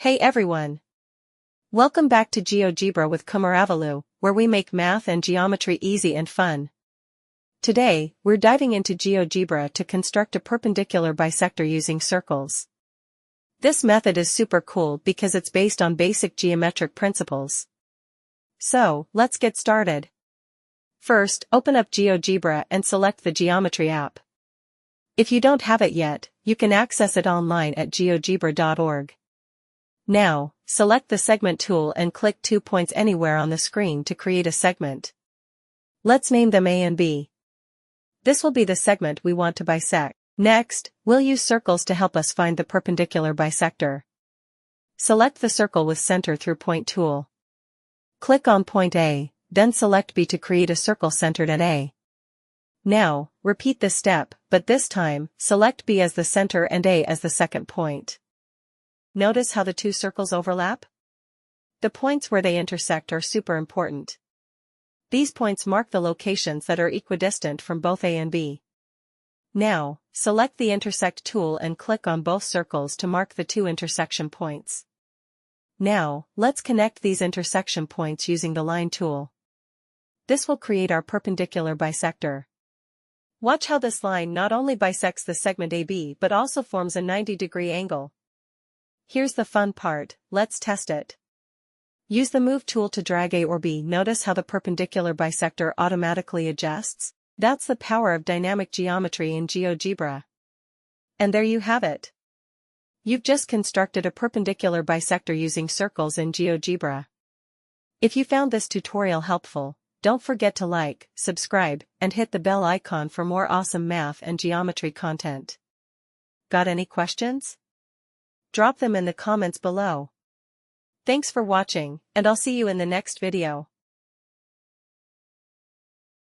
Hey everyone! Welcome back to GeoGebra with K.Kumaravelu, where we make math and geometry easy and fun. Today, we're diving into GeoGebra to construct a perpendicular bisector using circles. This method is super cool because it's based on basic geometric principles. So, let's get started. First, open up GeoGebra and select the Geometry app. If you don't have it yet, you can access it online at geogebra.org. Now, select the segment tool and click 2 points anywhere on the screen to create a segment. Let's name them A and B. This will be the segment we want to bisect. Next, we'll use circles to help us find the perpendicular bisector. Select the circle with center through point tool. Click on point A, then select B to create a circle centered at A. Now, repeat this step, but this time, select B as the center and A as the second point. Notice how the two circles overlap? The points where they intersect are super important. These points mark the locations that are equidistant from both A and B. Now, select the Intersect tool and click on both circles to mark the two intersection points. Now, let's connect these intersection points using the Line tool. This will create our perpendicular bisector. Watch how this line not only bisects the segment AB but also forms a 90-degree angle. Here's the fun part, let's test it. Use the Move tool to drag A or B. Notice how the perpendicular bisector automatically adjusts? That's the power of dynamic geometry in GeoGebra. And there you have it. You've just constructed a perpendicular bisector using circles in GeoGebra. If you found this tutorial helpful, don't forget to like, subscribe, and hit the bell icon for more awesome math and geometry content. Got any questions? Drop them in the comments below. Thanks for watching, and I'll see you in the next video.